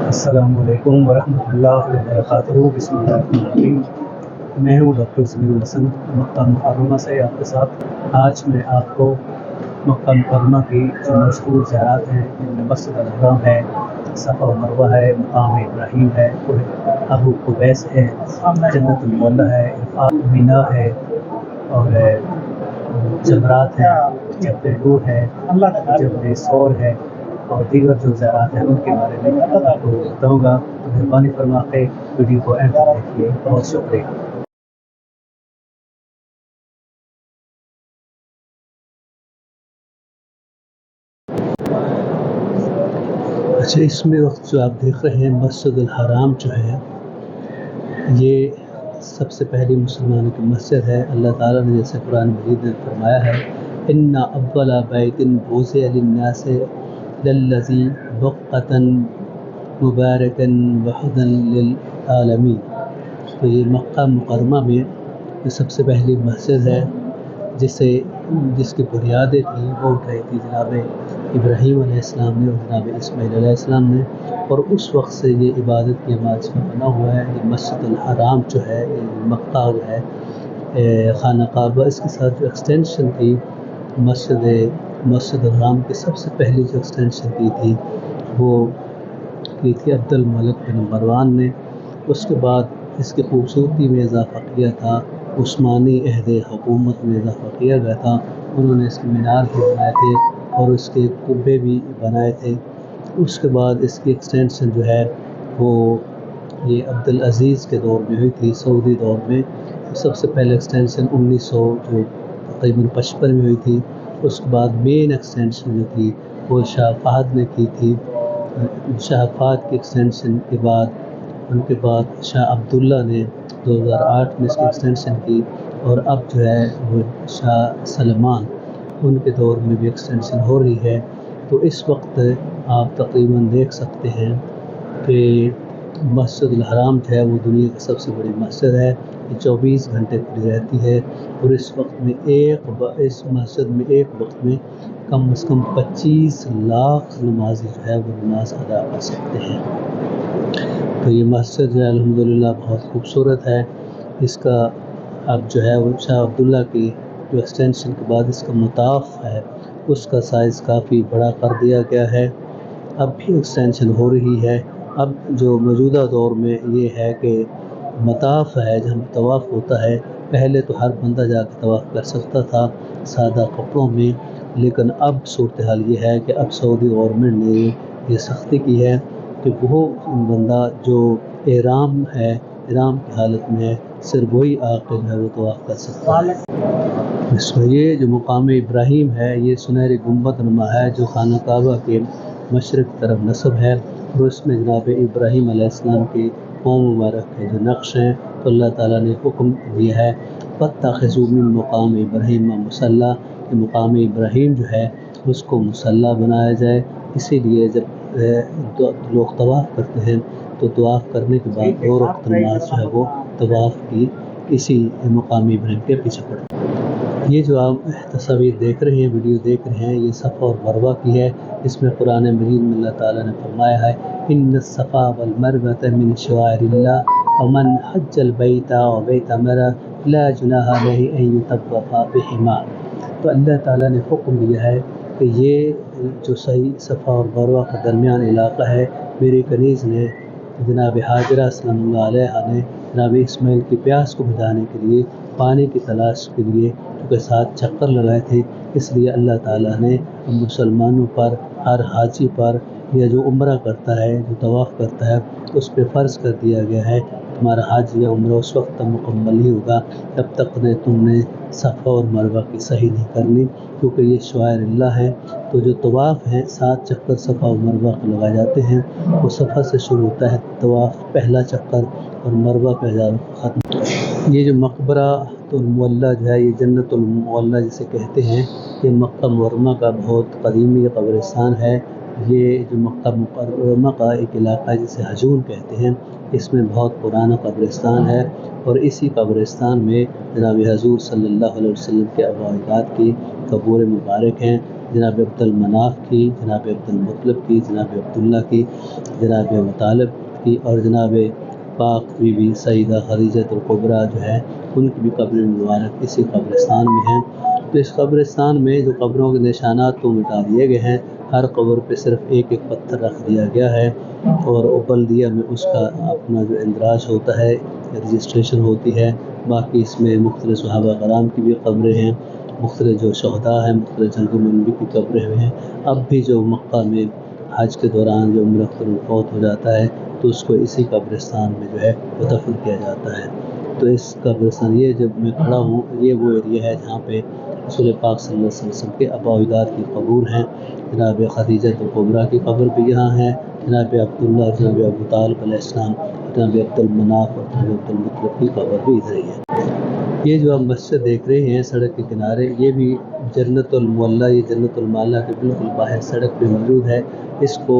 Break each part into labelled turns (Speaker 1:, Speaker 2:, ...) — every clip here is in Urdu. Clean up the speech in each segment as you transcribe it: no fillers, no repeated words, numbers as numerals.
Speaker 1: السلام علیکم ورحمۃ اللہ وبرکاتہ۔ بسم اللہ الرحمن الرحیم۔ میں ہوں ڈاکٹر ضمیل الحسن مکہ مکرمہ سے آپ کے ساتھ۔ آج میں آپ کو مکہ مکرمہ کی جو مشہور زیارات ہیں جن میں مسجد الحرام ہے، صفا و مروہ ہے، مقام ابراہیم ہے، ابو قبیس ہے، جنت المعلی ہے، عرفات مینا ہے، اور جمرات ہیں، جبل نور ہے، جبل سور ہے، اور دیگر جو زیارات ہیں ان کے بارے میں آپ کو بتاؤں گا۔ تو مہربانی فرما کے ویڈیو کو اینڈ تک دیکھیے۔ بہت شکریہ۔ اچھا، اس میں وقت جو آپ دیکھ رہے ہیں مسجد الحرام جو ہے، یہ سب سے پہلی مسلمانوں کی مسجد ہے۔ اللہ تعالیٰ نے جیسے قرآن مجید میں فرمایا ہے، ان اول بیت وضع للناس للذی بقۃ مبارکا وہدی للعالمین۔ تو یہ مکہ مکرمہ میں یہ سب سے پہلی مسجد ہے جس کی بنیادیں تھیں وہ اٹھائی تھی جناب ابراہیم علیہ السلام نے اور جناب اسماعیل علیہ السلام نے، اور اس وقت سے یہ عبادت کی جماعت میں بنا ہوا ہے۔ یہ مسجد الحرام جو ہے، یہ مکہ جو ہے خانہ کعبہ، اس کے ساتھ جو ایکسٹینشن تھی مسجد الحرام کی سب سے پہلی جو ایکسٹینشن کی تھی وہ کی تھی عبد الملک بن مروان نے۔ اس کے بعد اس کی خوبصورتی میں اضافہ کیا تھا، عثمانی عہد حکومت میں اضافہ کیا گیا تھا۔ انہوں نے اس کے مینار بھی بنائے تھے اور اس کے قبے بھی بنائے تھے۔ اس کے بعد اس کی ایکسٹینشن جو ہے وہ یہ عبدالعزیز کے دور میں ہوئی تھی، سعودی دور میں۔ سب سے پہلے ایکسٹینشن 1900 جو تقریباً 55 میں ہوئی تھی۔ اس کے بعد مین ایکسٹینشن جو تھی وہ شاہ فہد نے کی تھی۔ شاہ فہد کی ایکسٹینشن کے بعد ان کے بعد شاہ عبداللہ نے 2008 میں اس کی ایکسٹینشن کی، اور اب جو ہے وہ شاہ سلمان ان کے دور میں بھی ایکسٹینشن ہو رہی ہے۔ تو اس وقت آپ تقریباً دیکھ سکتے ہیں کہ مسجد الحرام جو ہے وہ دنیا کی سب سے بڑی مسجد ہے۔ یہ 24 گھنٹے کھلی رہتی ہے، اور اس وقت میں اس مسجد میں ایک وقت میں کم از کم 25 لاکھ نمازی جو ہے وہ نماز ادا کر سکتے ہیں۔ تو یہ مسجد جو ہے الحمدللہ بہت خوبصورت ہے۔ اس کا اب جو ہے وہ شاہ عبداللہ کی جو ایکسٹینشن کے بعد اس کا مطاف ہے اس کا سائز کافی بڑا کر دیا گیا ہے۔ اب بھی ایکسٹینشن ہو رہی ہے۔ اب جو موجودہ دور میں یہ ہے کہ مطاف ہے جہاں طواف ہوتا ہے، پہلے تو ہر بندہ جا کے طواف کر سکتا تھا سادہ کپڑوں میں، لیکن اب صورتحال یہ ہے کہ اب سعودی گورنمنٹ نے یہ سختی کی ہے کہ وہ بندہ جو احرام کی حالت میں ہے صرف وہی عاقل ہے وہ طواف کر سکتا ہے۔ اس میں یہ جو مقام ابراہیم ہے یہ سنہری گنبد نما ہے جو خانہ کعبہ کے مشرق کی طرف نصب ہے، اور اس میں جناب ابراہیم علیہ السلام کی قوم مبارک کے جو نقش ہیں، تو اللہ تعالیٰ نے حکم دیا ہے فاتخذوا من مقام ابراہیم مصلی، کہ مقام ابراہیم جو ہے اس کو مصلی بنایا جائے۔ اسی لیے جب لوگ طواف کرتے ہیں تو طواف کرنے کے بعد 2 رکعت نماز جو ہے وہ طواف کی اسی مقام ابراہیم کے پیچھے پڑھتے ہیں۔ یہ جو آپ تصاویر دیکھ رہے ہیں، ویڈیو دیکھ رہے ہیں، یہ صفا اور مروہ کی ہے۔ اس میں قرآن مجید میں اللہ تعالیٰ نے فرمایا ہے ان الصفا والمروۃ من شعائر اللہ ومن حج البیت واعتمر لا جناح علیہ ان یطوف بہما۔ تو اللہ تعالیٰ نے حکم دیا ہے کہ یہ جو صحیح صفا اور مروہ کا درمیان علاقہ ہے، میرے کنیز نے جناب حاجرہ صلی اللہ علیہ نے جناب اسماعیل کی پیاس کو بجھانے کے لیے پانی کی تلاش کے لیے کے ساتھ چکر لگائے تھے۔ اس لیے اللہ تعالیٰ نے مسلمانوں پر، ہر حاجی پر، یا جو عمرہ کرتا ہے، جو طواف کرتا ہے، اس پہ فرض کر دیا گیا ہے تمہارا حج یا عمرہ اس وقت تک مکمل نہیں ہوگا جب تک تم نے صفا اور مروہ کی صحیح نہیں کرنی، کیونکہ یہ شعائر اللہ ہے۔ تو جو طواف ہیں 7 چکر صفا اور مروہ کو لگائے جاتے ہیں، وہ صفا سے شروع ہوتا ہے طواف پہلا چکر، اور مروہ پہ جا ختم۔ یہ جو مقبرہ المعلیٰ جو ہے، یہ جنت المعلیٰ جسے کہتے ہیں، یہ مکہ مکرمہ کا بہت قدیمی قبرستان ہے۔ یہ جو مکہ مکرمہ کا ایک علاقہ ہے جسے ہجون کہتے ہیں، اس میں بہت پرانا قبرستان ہے، اور اسی قبرستان میں جناب حضور صلی اللہ علیہ وسلم کے ابا اجداد کی قبور مبارک ہیں۔ جناب عبد المناف کی، جناب عبد المطلب کی، جناب عبداللہ کی، جناب مطالب کی، اور جناب پاک بی بی سیدہ خدیجہ الکبریٰ جو ہے ان کی بھی قبر مبارک اسی قبرستان میں ہیں۔ تو اس قبرستان میں جو قبروں کے نشانات کو مٹا دیے گئے ہیں، ہر قبر پہ صرف ایک ایک پتھر رکھ دیا گیا ہے، اور بلدیہ میں اس کا اپنا جو اندراج ہوتا ہے، رجسٹریشن ہوتی ہے۔ باقی اس میں مختلف صحابہ کرام کی بھی قبریں ہیں، مختلف جو شہداء ہیں، مختلف جنگوں میں ان کی قبریں ہوئے ہیں۔ اب بھی جو مکہ میں حج کے دوران جو عمرہ فوت ہو جاتا ہے تو اس کو اسی قبرستان میں جو ہے وہ دفن کیا جاتا ہے۔ تو اس قبرستان، یہ جب میں کھڑا ہوں، یہ وہ ایریا ہے جہاں پہ رسول پاک صلی اللہ علیہ وسلم کے آباء و اجداد کی قبور ہیں۔ جناب خدیجہ الکبریٰ کی قبر بھی یہاں ہے، جناب عبداللہ اور جناب ابو طالب علیہ السلام، جناب عبد المناف اور جناب عبد المطلب کی قبر بھی ادھر ہی ہے۔ یہ جو آپ مسجد دیکھ رہے ہیں سڑک کے کنارے، یہ بھی جنت المعلیٰ، یہ جنت المعلیٰ کے بالکل باہر سڑک پہ موجود ہے۔ اس کو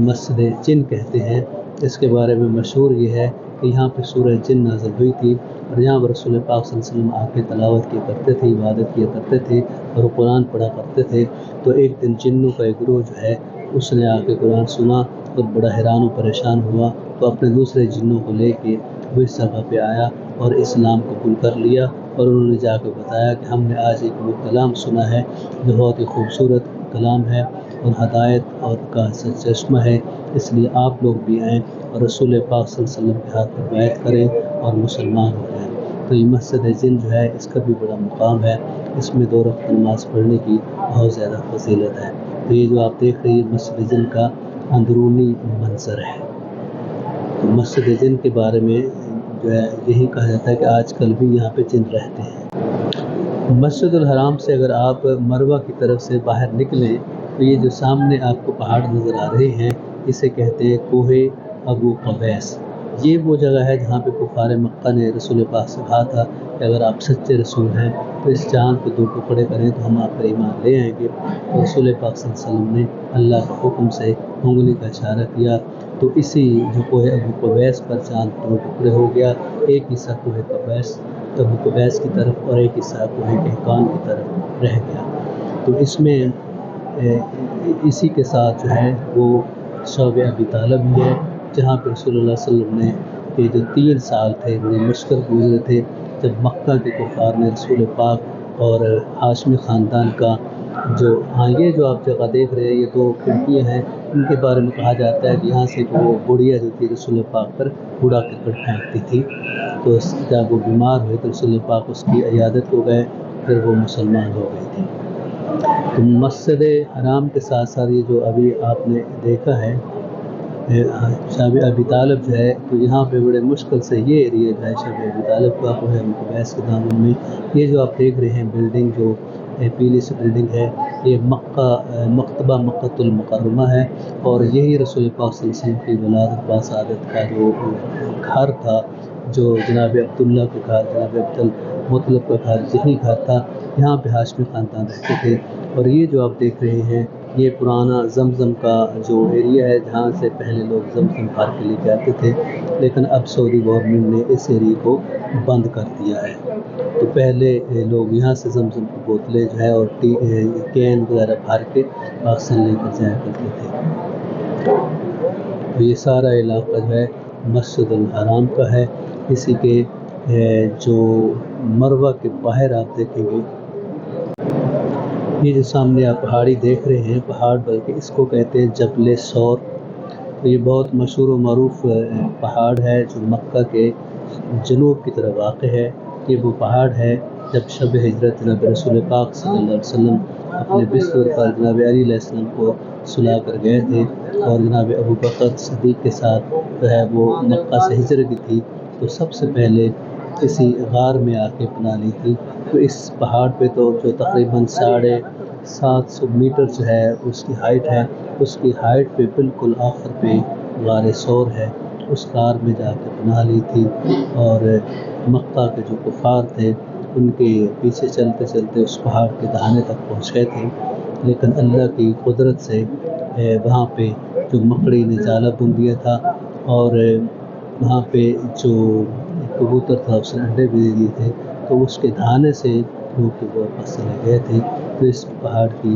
Speaker 1: مسجد جن کہتے ہیں۔ اس کے بارے میں مشہور یہ ہے کہ یہاں پہ سورہ جن نازل ہوئی تھی، اور یہاں پر رسول پاک صلی اللہ علیہ وسلم آ کے تلاوت کیا کرتے تھے، عبادت کیا کرتے تھے اور قرآن پڑھا کرتے تھے۔ تو ایک دن جنوں کا ایک گروہ جو ہے اس نے آ کے قرآن سنا اور بڑا حیران و پریشان ہوا، تو اپنے دوسرے جنوں کو لے کے وہ اس جگہ پہ آیا اور اسلام قبول کر لیا، اور انہوں نے جا کے بتایا کہ ہم نے آج ایک وہ کلام سنا ہے جو بہت ہی خوبصورت کلام ہے اور ہدایت اور کا چشمہ ہے، اس لیے آپ لوگ بھی آئیں اور رسول پاک صلی اللہ علیہ وسلم کے ہاتھ پر بیعت کریں اور مسلمان ہو جائیں۔ تو یہ مسجد جن جو ہے اس کا بھی بڑا مقام ہے، اس میں 2 رکعت نماز پڑھنے کی بہت زیادہ فضیلت ہے۔ تو یہ جو آپ دیکھ رہے ہیں مسجد جن کا اندرونی منظر ہے۔ تو مسجد جن کے بارے میں جو ہے یہی کہا جاتا ہے کہ آج کل بھی یہاں پہ جن رہتے ہیں۔ مسجد الحرام سے اگر آپ مروہ کی طرف سے باہر نکلیں تو یہ جو سامنے آپ کو پہاڑ نظر آ رہے ہیں، اسے کہتے ہیں کوہ ابو قبیس۔ یہ وہ جگہ ہے جہاں پہ کفار مکہ نے رسول پاک سے کہا تھا کہ اگر آپ سچے رسول ہیں تو اس چاند کو 2 ٹکڑے کریں تو ہم آپ پر ایمان لے آئیں گے۔ تو رسول پاک صلی اللہ علیہ وسلم نے اللہ کے حکم سے انگلی کا اشارہ کیا، تو اسی جو کوہ ابو قبیس پر چاند 2 ٹکڑے ہو گیا، ایک حصہ کوہ ابو قبیس کی طرف اور ایک حصہ کوہ کہکان کی طرف رہ گیا۔ تو اس میں اسی کے ساتھ جو ہے وہ شعب ابی طالب بھی ہے، جہاں پہ رسول اللہ صلی اللہ علیہ وسلم نے کہ جو 3 سال تھے بڑے مشکل گزرے تھے، جب مکہ کے کفار نے رسول پاک اور ہاشمی خاندان کا یہ جو آپ جگہ دیکھ رہے ہیں، یہ 2 کھڑکیاں ہیں، ان کے بارے میں کہا جاتا ہے کہ یہاں سے وہ بڑھیا جو تھی رسول پاک پر کوڑا کرکٹ پھینکتی تھی، تو جب وہ بیمار ہوئے تو رسول پاک اس کی عیادت کو گئے، پھر وہ مسلمان ہو گئی تھی۔ تو مسجد حرام کے ساتھ ساتھ یہ جو ابھی آپ نے دیکھا ہے شعب ابی طالب جو ہے، تو یہاں پہ بڑے مشکل سے یہ ایریا جو ہے شعب ابی طالب کا کوہ ابو قبیس کے دامن میں، یہ جو آپ دیکھ رہے ہیں بلڈنگ جو پیلی سی بلڈنگ ہے، یہ مکتبہ مکۃ المکرمہ ہے، اور یہی رسول پاک صلی اللہ علیہ وسلم کی ولادت و سعادت کا جو گھر تھا، جو جناب عبداللہ کا گھر، جناب عبد المطلب کا گھر، یہی گھر تھا، یہاں پہ ہاشمی خاندان رہتے تھے۔ اور یہ جو آپ دیکھ رہے ہیں یہ پرانا زمزم کا جو ایریا ہے، جہاں سے پہلے لوگ زمزم بھر کے لے کے آتے تھے، لیکن اب سعودی گورنمنٹ نے اس ایریا کو بند کر دیا ہے۔ تو پہلے لوگ یہاں سے زمزم کی بوتلیں جو ہے اور کین وغیرہ بھر کے پاکستان لے کر جایا کرتے تھے۔ تو یہ سارا علاقہ جو ہے مسجد الحرام کا ہے۔ اسی کے جو مروہ کے باہر آپ دیکھیں گے، یہ جو سامنے آپ پہاڑی دیکھ رہے ہیں، پہاڑ بلکہ اس کو کہتے ہیں جبل ثور۔ تو یہ بہت مشہور و معروف پہاڑ ہے جو مکہ کے جنوب کی طرف واقع ہے۔ یہ وہ پہاڑ ہے جب شب ہجرت جناب رسول پاک صلی اللہ علیہ وسلم اپنے بستر پر جناب علی علیہ السلام کو سلا کر گئے تھے، اور جناب ابو بکر صدیق کے ساتھ جو ہے وہ مکہ سے ہجرت کی تھی، تو سب سے پہلے کسی غار میں آ کے پناہ لی تھی۔ تو اس پہاڑ پہ تو جو تقریباً 750 میٹر جو ہے اس کی ہائٹ ہے، اس کی ہائٹ پہ بالکل آخر پہ غار ثور ہے، اس غار میں جا کے پناہ لی تھی، اور مکہ کے جو کفار تھے ان کے پیچھے چلتے چلتے اس پہاڑ کے دہانے تک پہنچ گئے تھے، لیکن اللہ کی قدرت سے وہاں پہ جو مکڑی نے جالا بن دیا تھا، اور وہاں پہ جو کبوتر تھا اس نے انڈے بھی دے دیے تھے، تو اس کے دہانے سے لوگ واپس چلے گئے تھے۔ تو اس پہاڑ کی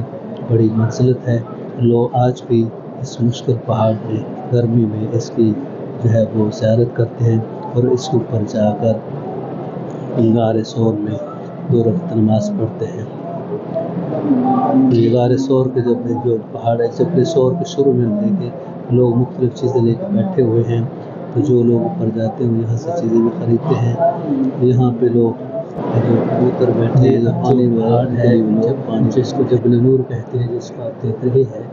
Speaker 1: بڑی منزلت ہے. لوگ آج بھی اس مشکل پہاڑ میں گرمی میں اس کی جو ہے وہ زیارت کرتے ہیں اور اس کے اوپر جا کر غار ثور میں 2 رکعت نماز پڑھتے ہیں. یہ غار ثور کے جو پہاڑ ہے جبل ثور کے شروع میں دیکھیں لوگ مختلف چیزیں لے کے بیٹھے ہوئے ہیں. تو جو لوگ اوپر جاتے ہیں یہاں سے چیزیں بھی خریدتے ہیں. یہاں پہ لوگ جو کبوتر بیٹھے ہیں جو پانی پہاڑ ہے جب پانی جس کو جبل نور کہتے ہیں جس کو آپ دیکھ رہے ہیں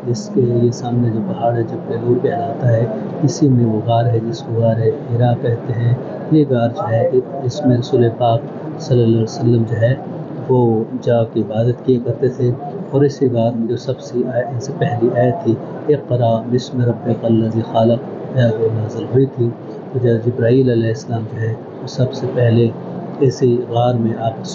Speaker 1: جس کے یہ سامنے جو پہاڑ ہے جبل نور کہلاتا ہے. اسی میں وہ غار ہے جس کو غار حرا کہتے ہیں. یہ غار جو ہے اس میں رسول پاک صلی اللہ علیہ وسلم جو ہے وہ جا کے عبادت کیا کرتے تھے. اور اسی غار میں جو سب سے پہلی آیت تھی اقرا بسم ربک الذی خلق وہ نازل ہوئی تھی. تو جبرائیل علیہ السلام جو ہے وہ سب سے پہلے اسی غار میں آپ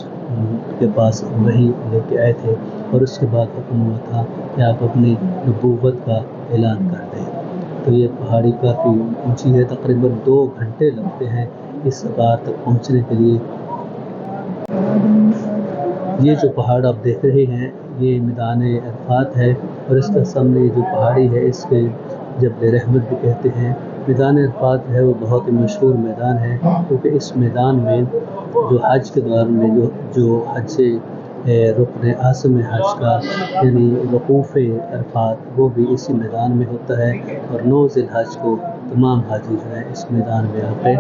Speaker 1: کے پاس وحی لے کے آئے تھے اور اس کے بعد حکم ہوا تھا کہ آپ اپنی نبوت کا اعلان کر دیں. تو یہ پہاڑی کافی اونچی ہے. تقریباً 2 گھنٹے لگتے ہیں اس غار تک پہنچنے کے لیے. یہ جو پہاڑ آپ دیکھ رہے ہیں یہ میدان عرفات ہے اور اس کا سامنے جو پہاڑی ہے اس کے جبل رحمت بھی کہتے ہیں. میدان عرفات جو ہے وہ بہت ہی مشہور میدان ہے کیونکہ اس میدان میں جو حج کے دوران میں جو حج رکن اعظم حج کا یعنی وقوف عرفات وہ بھی اسی میدان میں ہوتا ہے. اور 9 ذی الحج کو تمام حاجی جو ہے اس میدان میں آ کے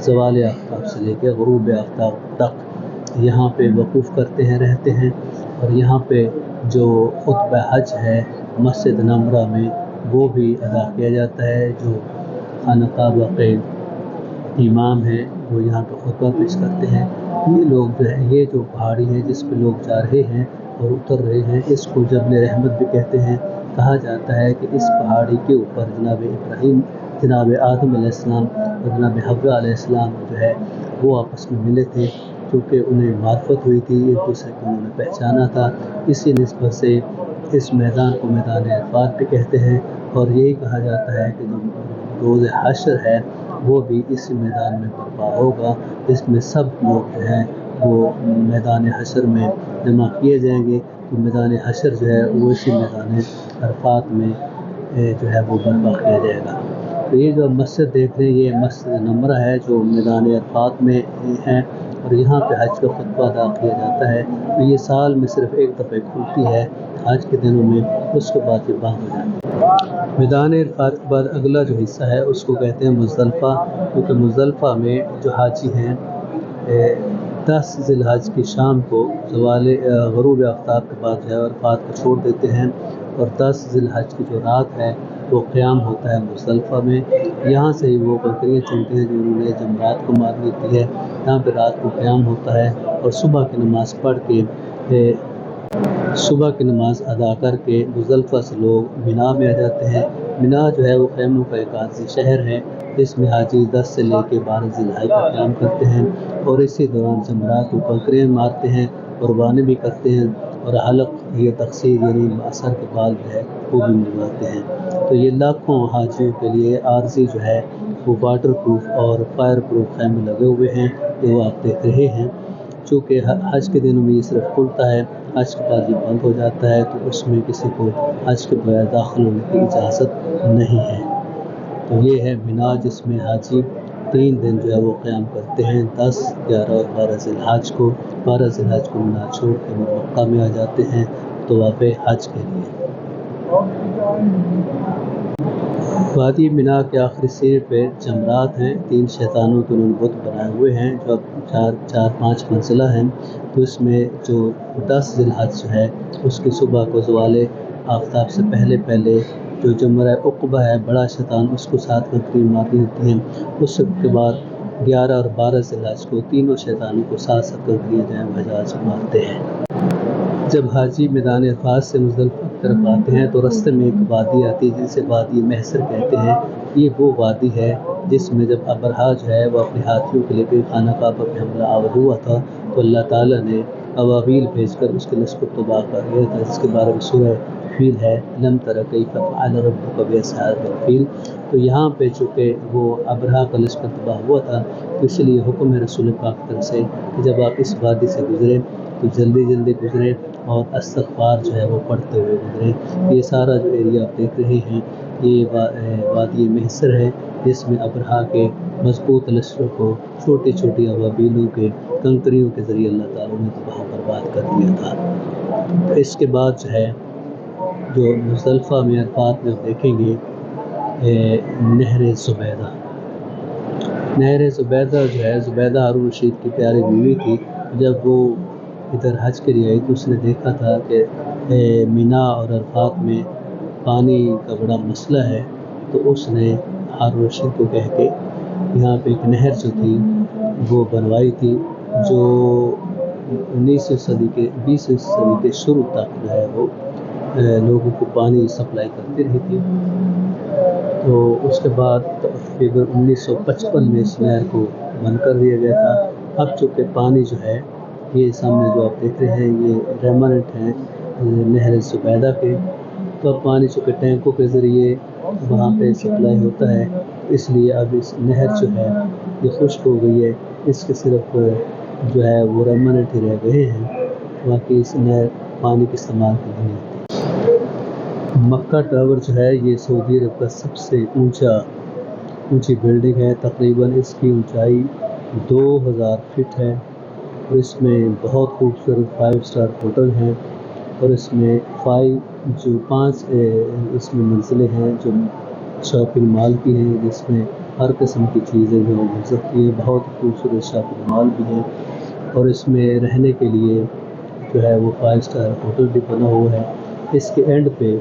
Speaker 1: زوال آفتاب سے لے کے غروب آفتاب تک یہاں پہ وقوف کرتے ہیں رہتے ہیں. اور یہاں پہ جو خطبہ حج ہے مسجد نمرہ میں وہ بھی ادا کیا جاتا ہے. جو خانہ کعبہ کے امام ہیں وہ یہاں پہ خطبہ پیش کرتے ہیں. یہ لوگ جو ہے یہ جو پہاڑی ہے جس پہ لوگ جا رہے ہیں اور اتر رہے ہیں اس کو جبل رحمت بھی کہتے ہیں. کہا جاتا ہے کہ اس پہاڑی کے اوپر جناب ابراہیم جناب آدم علیہ السلام اور جناب حوا علیہ السلام جو ہے وہ آپس میں ملے تھے کیونکہ انہیں معرفت ہوئی تھی ایک دوسرے کو انہوں نے پہچانا تھا. اسی نسبت سے اس میدان کو میدان عرفات بھی کہتے ہیں. اور یہی کہا جاتا ہے کہ جو روز حشر ہے وہ بھی اسی میدان میں برپا ہوگا جس میں سب لوگ جو ہیں وہ میدان حشر میں جمع کیے جائیں گے. تو میدان حشر جو ہے وہ اسی میدان عرفات میں جو ہے وہ برپا کیا جائے گا. تو یہ جو مسجد دیکھ رہے ہیں یہ مسجد نمرہ ہے جو میدان عرفات میں ہے اور یہاں پہ حج کا خطبہ ادا کیا جاتا ہے. تو یہ سال میں صرف ایک دفعہ کھلتی ہے حج کے دنوں میں اس کے بعد یہ بند ہو جاتی ہے. میدان عرفات کے بعد اگلا جو حصہ ہے اس کو کہتے ہیں مزدلفہ کیونکہ مزدلفہ میں جو حاجی ہیں 10 ذی الحج کی شام کو زوال غروب آفتاب کے بعد جو ہے عرفات کو چھوڑ دیتے ہیں اور 10 ذی الحج کی جو رات ہے وہ قیام ہوتا ہے مزدلفہ میں. یہاں سے ہی وہ بکریاں چنتے ہیں جو انہوں نے جمرات کو مارنی ہوتی ہے. یہاں پہ رات کو قیام ہوتا ہے اور صبح کی نماز پڑھ کے صبح کی نماز ادا کر کے مزدلفہ سے لوگ مینا میں آ جاتے ہیں. مینا جو ہے وہ خیموں کا ایک عارضی شہر ہے. اس میں حاجی 10 سے لے کے 12 ذی الحج کا قیام کرتے ہیں اور اسی دوران جمرات کو بکریاں مارتے ہیں قربانی بھی کرتے ہیں اور حلق یہ تقصیر یعنی اثر کے بعد جو ہے وہ بھی منواتے ہیں. تو یہ لاکھوں حاجیوں کے لیے عارضی جو ہے وہ واٹر پروف اور فائر پروف خیمے لگے ہوئے ہیں جو آپ دیکھ رہے ہیں. چونکہ حج کے دنوں میں یہ صرف کھلتا ہے حج کے بعد یہ بند ہو جاتا ہے تو اس میں کسی کو حج کے بغیر داخل ہونے کی اجازت نہیں ہے. تو یہ ہے مینا جس میں حاجی 3 دن جو ہے وہ قیام کرتے ہیں 10, 11 اور 12 ذی الحج کو. 12 ذی الحج کو مینا چھوڑ کے وہ مکہ میں آ جاتے ہیں طواف حج کے لیے. وادی مینا کے آخری سیر پہ جمرات ہیں 3 شیطانوں کے انہوں نے بت بنائے ہوئے ہیں جو اب 4-5 منزلہ ہیں. تو اس میں جو 10 ذی الحج جو ہے اس کی صبح کو زوال آفتاب سے پہلے جو جمرہ عقبہ ہے بڑا شیطان اس کو 7 بکری مارنی ہوتی ہیں. اس کے بعد 11 اور 12 ذی الحج کو تینوں شیطانوں کو 7 بکریاں جو ہیں وہ حجاج مارتے ہیں. جب حاجی میدان عرفات سے مزدلفہ کی طرف آتے ہیں تو رستے میں ایک وادی آتی ہے جسے وادی محسر کہتے ہیں. یہ وہ وادی ہے جس میں جب ابرہا جو ہے وہ اپنے ہاتھیوں کے لے کے خانہ کعبہ پہ حملہ آور ہوا تھا تو اللہ تعالیٰ نے ابابیل بھیج کر اس کے لشکر کو تباہ کر دیا تھا جس کے بارے میں سورہ فیل ہے لم تر کیف فعل ربک باصحاب الفیل. تو یہاں پہ چونکہ وہ ابرہا کا لشکر تباہ ہوا تھا تو اس لیے حکم ہے رسول پاک کی طرف سے کہ جب آپ اس وادی سے گزریں تو جلدی جلدی گزرے اور استغفار جو ہے وہ پڑھتے ہوئے گزرے۔ یہ سارا جو ایریا آپ دیکھ رہے ہیں یہ وادی محصر ہے، جس میں ابرہا کے مضبوط لشکر کو چھوٹی چھوٹی ابابیلوں کے کنکریوں کے ذریعے اللہ تعالیٰ نے تباہ و برباد کر دیا تھا۔ اس کے بعد جو ہے جو مزدلفہ میں عرفات میں آپ دیکھیں گے نہر زبیدہ۔ نہر زبیدہ جو ہے، زبیدہ ہارون رشید کی پیاری بیوی تھی۔ جب وہ ادھر حج کے لیے آئی تو اس نے دیکھا تھا کہ مینا اور عرفات میں پانی کا بڑا مسئلہ ہے، تو اس نے ہارون رشید کو کہہ کے یہاں پہ ایک نہر جو تھی وہ بنوائی تھی، جو 20ویں صدی کے شروع تک جو ہے وہ لوگوں کو پانی سپلائی کرتی رہی تھی۔ تو اس کے بعد تقریباً 1955 میں اس نہر کو بند کر دیا گیا تھا۔ اب چونکہ پانی جو ہے یہ سامنے جو آپ دیکھ رہے ہیں یہ ریمننٹ ہیں نہر زبیدہ کے، تو اب پانی چونکہ ٹینکوں کے ذریعے وہاں پہ سپلائی ہوتا ہے، اس لیے اب اس نہر جو ہے یہ خشک ہو گئی ہے، اس کے صرف جو ہے وہ ریمننٹ ہی رہ گئے ہیں، باقی اس نہر پانی کے استعمال کے لیے نہیں ہوتی۔ مکہ ٹاور جو ہے یہ سعودی عرب کا سب سے اونچی بلڈنگ ہے، تقریباً اس کی اونچائی 2000 فٹ ہے، اور اس میں بہت خوبصورت 5 اسٹار ہوٹل ہیں، اور اس میں 5 اس میں منزلیں ہیں جو شاپنگ مال کی ہیں، جس میں ہر قسم کی چیزیں جو مل سکتی ہیں، بہت خوبصورت شاپنگ مال بھی ہیں، اور اس میں رہنے کے لیے جو ہے وہ 5 اسٹار ہوٹل بھی بنا ہوا ہے۔ اس کے اینڈ پہ